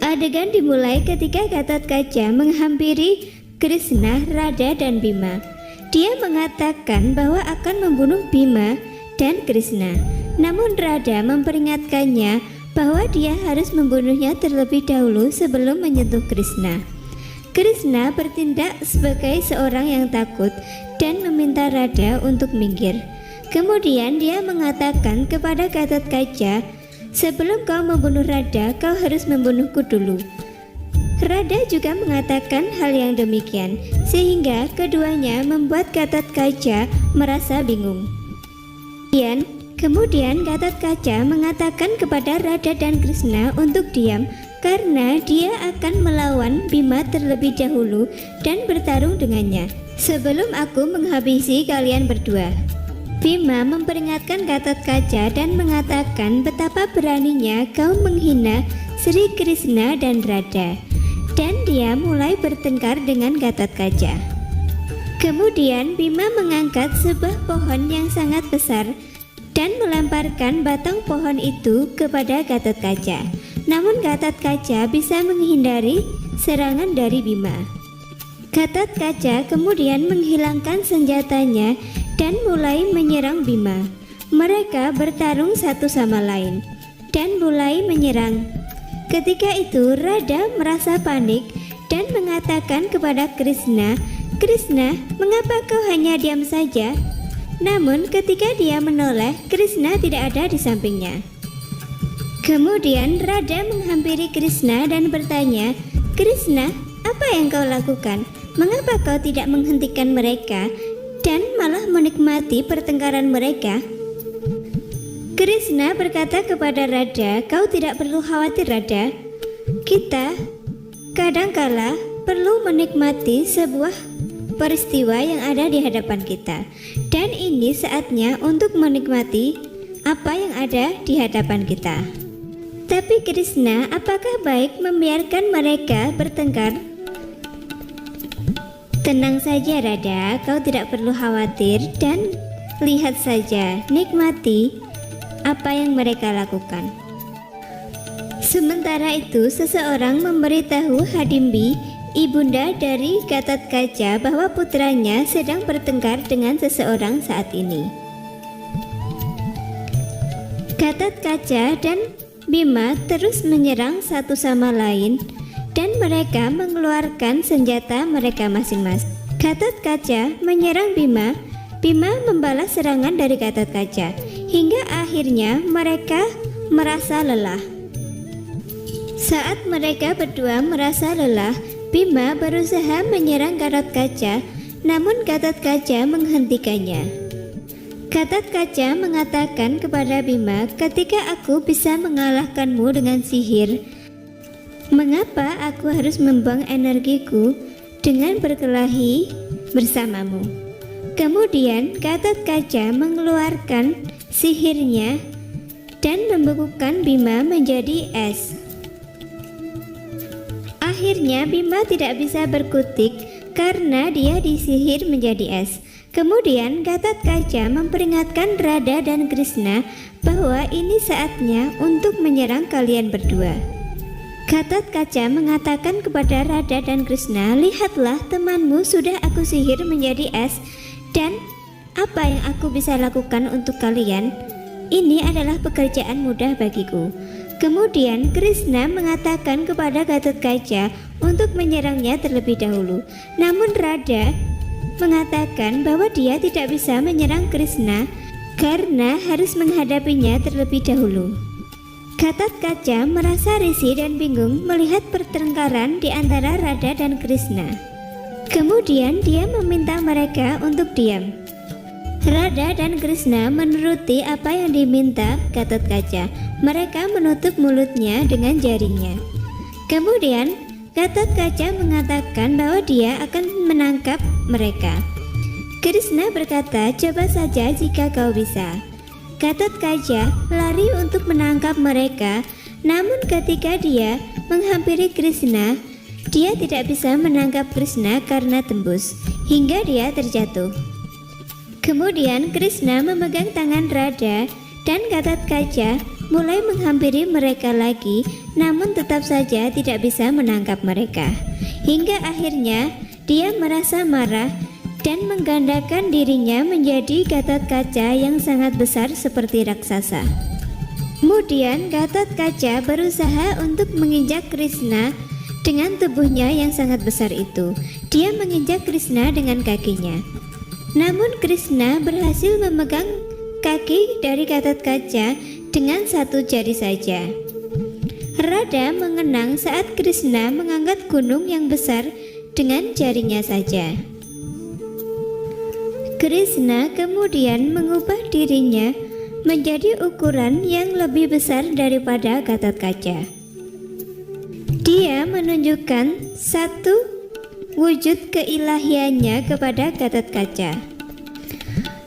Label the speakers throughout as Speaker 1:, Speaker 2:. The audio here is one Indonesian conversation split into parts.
Speaker 1: Adegan dimulai ketika Gatotkaca menghampiri Krishna, Radha, dan Bima. Dia mengatakan bahwa akan membunuh Bima dan Krishna. Namun Radha memperingatkannya bahwa dia harus membunuhnya terlebih dahulu sebelum menyentuh Krishna. Krishna bertindak sebagai seorang yang takut dan meminta Radha untuk minggir. Kemudian dia mengatakan kepada Gatotkaca, "Sebelum kau membunuh Radha, kau harus membunuhku dulu." Radha juga mengatakan hal yang demikian, sehingga keduanya membuat Gatotkaca merasa bingung. Kemudian Gatotkaca mengatakan kepada Radha dan Krishna untuk diam karena dia akan melawan Bima terlebih dahulu dan bertarung dengannya sebelum aku menghabisi kalian berdua. Bima memperingatkan Gatotkaca dan mengatakan betapa beraninya kau menghina Sri Krishna dan Radha, dan dia mulai bertengkar dengan Gatotkaca. Kemudian Bima mengangkat sebuah pohon yang sangat besar dan melemparkan batang pohon itu kepada Gatotkaca. Namun Gatotkaca bisa menghindari serangan dari Bima. Gatotkaca kemudian menghilangkan senjatanya dan mulai menyerang Bima. Mereka bertarung satu sama lain dan mulai menyerang. Ketika itu Radha merasa panik dan mengatakan kepada Krishna, "Krishna, mengapa kau hanya diam saja?" Namun ketika dia menoleh, Krishna tidak ada di sampingnya. Kemudian Radha menghampiri Krishna dan bertanya, "Krishna, apa yang kau lakukan? Mengapa kau tidak menghentikan mereka dan malah menikmati pertengkaran mereka?" Krishna berkata kepada Radha, "Kau tidak perlu khawatir, Radha. Kita kadangkala perlu menikmati sebuah peristiwa yang ada di hadapan kita, dan ini saatnya untuk menikmati apa yang ada di hadapan kita." Tapi Krishna, apakah baik membiarkan mereka bertengkar? "Tenang saja Radha, kau tidak perlu khawatir dan lihat saja, nikmati apa yang mereka lakukan." Sementara itu seseorang memberitahu Hadimbi, ibunda dari Gatotkaca, bahwa putranya sedang bertengkar dengan seseorang saat ini. Gatotkaca dan Bima terus menyerang satu sama lain dan mereka mengeluarkan senjata mereka masing-masing. Gatotkaca menyerang Bima, Bima membalas serangan dari Gatotkaca, hingga akhirnya mereka merasa lelah. Saat mereka berdua merasa lelah, Bima berusaha menyerang Gatotkaca, namun Gatotkaca menghentikannya. Gatotkaca mengatakan kepada Bima, "Ketika aku bisa mengalahkanmu dengan sihir, mengapa aku harus membuang energiku dengan berkelahi bersamamu?" Kemudian Gatotkaca mengeluarkan sihirnya dan membekukan Bima menjadi es. Akhirnya Bima tidak bisa berkutik karena dia disihir menjadi es. Kemudian Gatotkaca memperingatkan Radha dan Krishna bahwa ini saatnya untuk menyerang kalian berdua. Gatotkaca mengatakan kepada Radha dan Krishna, "Lihatlah, temanmu sudah aku sihir menjadi es, dan apa yang aku bisa lakukan untuk kalian? Ini adalah pekerjaan mudah bagiku." Kemudian Krishna mengatakan kepada Gatotkaca untuk menyerangnya terlebih dahulu. Namun Radha mengatakan bahwa dia tidak bisa menyerang Krishna karena harus menghadapinya terlebih dahulu. Gatotkaca merasa risih dan bingung melihat pertengkaran di antara Radha dan Krishna. Kemudian dia meminta mereka untuk diam. Radha dan Krishna menuruti apa yang diminta Gatotkaca. Mereka menutup mulutnya dengan jarinya. Kemudian Gatotkaca mengatakan bahwa dia akan menangkap mereka. Krishna berkata, "Coba saja jika kau bisa." Gatotkaca lari untuk menangkap mereka, namun ketika dia menghampiri Krishna, dia tidak bisa menangkap Krishna karena tembus, hingga dia terjatuh. Kemudian Krishna memegang tangan Radha dan Gatotkaca mulai menghampiri mereka lagi, namun tetap saja tidak bisa menangkap mereka. Hingga akhirnya dia merasa marah dan menggandakan dirinya menjadi Gatot Kaca yang sangat besar seperti raksasa. Kemudian Gatot Kaca berusaha untuk menginjak Krishna dengan tubuhnya yang sangat besar itu. Dia menginjak Krishna dengan kakinya. Namun Krishna berhasil memegang kaki dari Gatot Kaca dengan satu jari saja. Radha mengenang saat Krishna mengangkat gunung yang besar dengan jarinya saja. Krishna kemudian mengubah dirinya menjadi ukuran yang lebih besar daripada Gatot Kaca. Dia menunjukkan satu wujud keilahiannya kepada Gatot Kaca.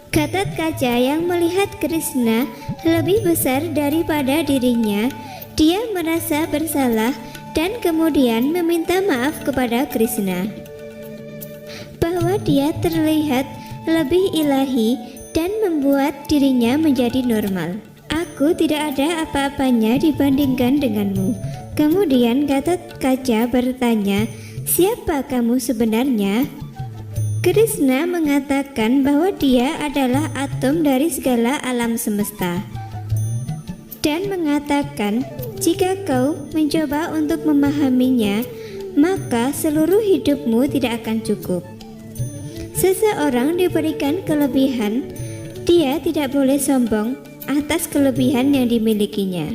Speaker 1: Gatot Kaca yang melihat Krishna lebih besar daripada dirinya, dia merasa bersalah dan kemudian meminta maaf kepada Krishna bahwa dia terlihat lebih ilahi dan membuat dirinya menjadi normal. Aku tidak ada apa-apanya dibandingkan denganmu. Kemudian Gatot Kaca bertanya, siapa kamu sebenarnya? Krishna mengatakan bahwa dia adalah atom dari segala alam semesta dan mengatakan, jika kau mencoba untuk memahaminya, maka seluruh hidupmu tidak akan cukup. Seseorang diberikan kelebihan, dia tidak boleh sombong atas kelebihan yang dimilikinya.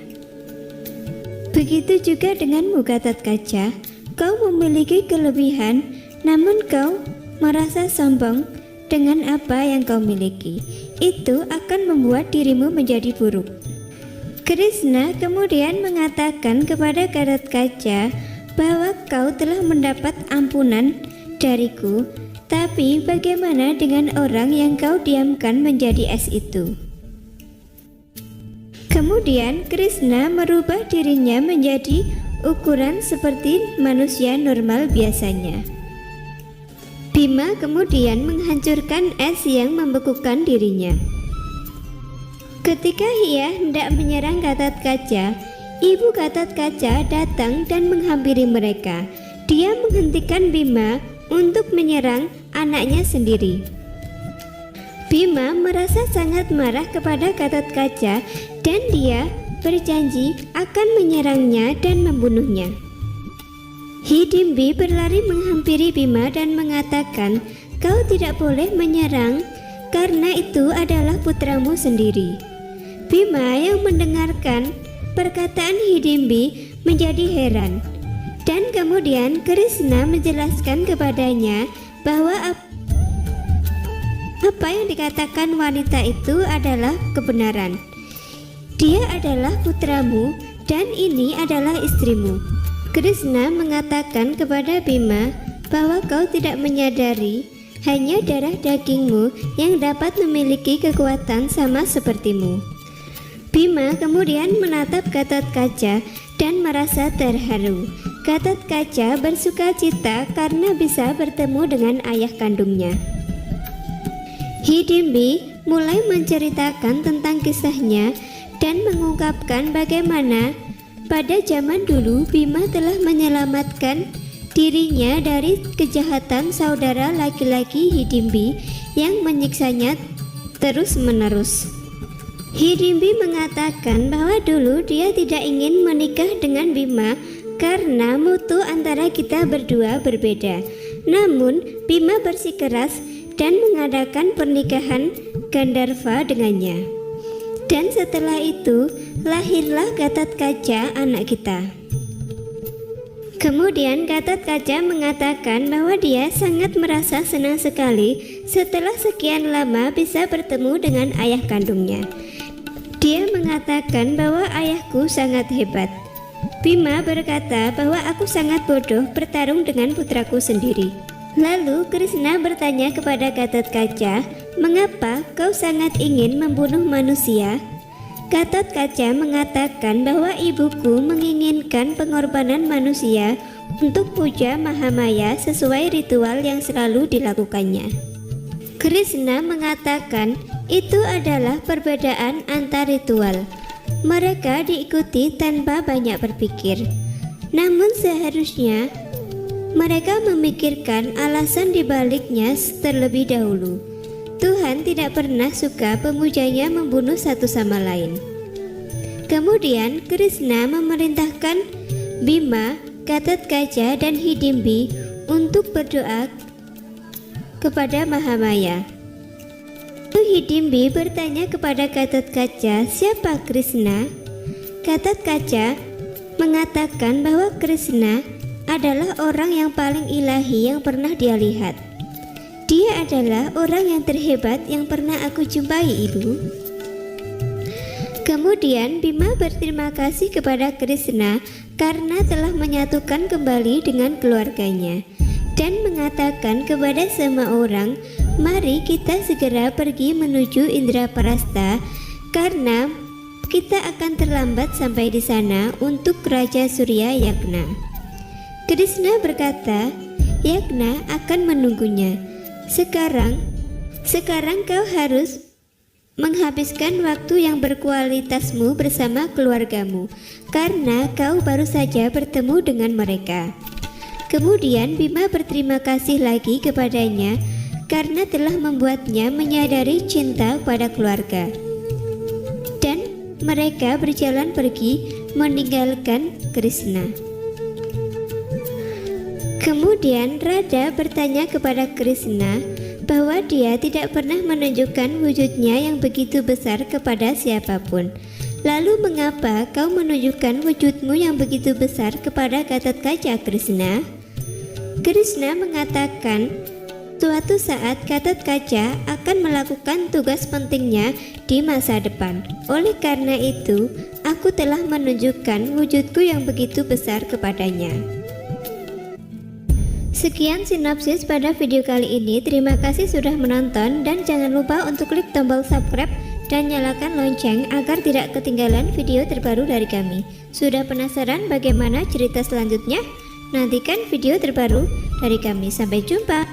Speaker 1: Begitu juga denganmu Gatot Kaca, kau memiliki kelebihan, namun kau merasa sombong dengan apa yang kau miliki. Itu akan membuat dirimu menjadi buruk. Krishna kemudian mengatakan kepada Gatot Kaca bahwa kau telah mendapat ampunan dariku. Tapi bagaimana dengan orang yang kau diamkan menjadi es itu? Kemudian Krishna merubah dirinya menjadi ukuran seperti manusia normal biasanya. Bima kemudian menghancurkan es yang membekukan dirinya. Ketika ia hendak menyerang Gatot Kaca, ibu Gatot Kaca datang dan menghampiri mereka. Dia menghentikan Bima untuk menyerang anaknya sendiri. Bima merasa sangat marah kepada Gatot Kaca dan dia berjanji akan menyerangnya dan membunuhnya. Hidimbi berlari menghampiri Bima dan mengatakan, kau tidak boleh menyerang karena itu adalah putramu sendiri. Bima yang mendengarkan perkataan Hidimbi menjadi heran. Dan kemudian Krishna menjelaskan kepadanya bahwa apa yang dikatakan wanita itu adalah kebenaran. Dia adalah putramu dan ini adalah istrimu. Krishna mengatakan kepada Bima bahwa kau tidak menyadari hanya darah dagingmu yang dapat memiliki kekuatan sama sepertimu. Bima kemudian menatap Gatot Kaca dan merasa terharu. Gatot Kaca bersuka cita karena bisa bertemu dengan ayah kandungnya. Hidimbi mulai menceritakan tentang kisahnya dan mengungkapkan bagaimana pada zaman dulu Bima telah menyelamatkan dirinya dari kejahatan saudara laki-laki Hidimbi yang menyiksanya terus-menerus. Hidimbi mengatakan bahwa dulu dia tidak ingin menikah dengan Bima karena mutu antara kita berdua berbeda. Namun Bima bersikeras dan mengadakan pernikahan Gandharva dengannya. Dan setelah itu lahirlah Gatot Kaca anak kita. Kemudian Gatot Kaca mengatakan bahwa dia sangat merasa senang sekali setelah sekian lama bisa bertemu dengan ayah kandungnya. Dia mengatakan bahwa ayahku sangat hebat. Bima berkata bahwa aku sangat bodoh bertarung dengan putraku sendiri. Lalu Krishna bertanya kepada Gatot Kaca, mengapa kau sangat ingin membunuh manusia? Gatot Kaca mengatakan bahwa ibuku menginginkan pengorbanan manusia untuk puja Mahamaya sesuai ritual yang selalu dilakukannya. Krishna mengatakan itu adalah perbedaan antar ritual. Mereka diikuti tanpa banyak berpikir. Namun seharusnya mereka memikirkan alasan dibaliknya terlebih dahulu. Tuhan tidak pernah suka pemujanya membunuh satu sama lain. Kemudian Krishna memerintahkan Bhima, Gatotkaca, dan Hidimbi untuk berdoa kepada Mahamaya. Hidimbi bertanya kepada Gatotkaca, siapa Krishna? Gatotkaca mengatakan bahwa Krishna adalah orang yang paling ilahi yang pernah dia lihat. Dia adalah orang yang terhebat yang pernah aku jumpai, Ibu. Kemudian Bhima berterima kasih kepada Krishna karena telah menyatukan kembali dengan keluarganya dan mengatakan kepada semua orang, mari kita segera pergi menuju Indraprastha karena kita akan terlambat sampai di sana untuk Raja Surya Yagna. Krishna berkata, Yagna akan menunggunya. Sekarang kau harus menghabiskan waktu yang berkualitasmu bersama keluargamu karena kau baru saja bertemu dengan mereka. Kemudian Bhima berterima kasih lagi kepadanya karena telah membuatnya menyadari cinta pada keluarga. Dan mereka berjalan pergi meninggalkan Krishna. Kemudian Radha bertanya kepada Krishna bahwa dia tidak pernah menunjukkan wujudnya yang begitu besar kepada siapapun. Lalu mengapa kau menunjukkan wujudmu yang begitu besar kepada Gatotkaca, Krishna? Krishna mengatakan, suatu saat Gatotkaca akan melakukan tugas pentingnya di masa depan. Oleh karena itu, aku telah menunjukkan wujudku yang begitu besar kepadanya. Sekian sinopsis pada video kali ini. Terima kasih sudah menonton dan jangan lupa untuk klik tombol subscribe dan nyalakan lonceng agar tidak ketinggalan video terbaru dari kami. Sudah penasaran bagaimana cerita selanjutnya? Nantikan video terbaru dari kami. Sampai jumpa.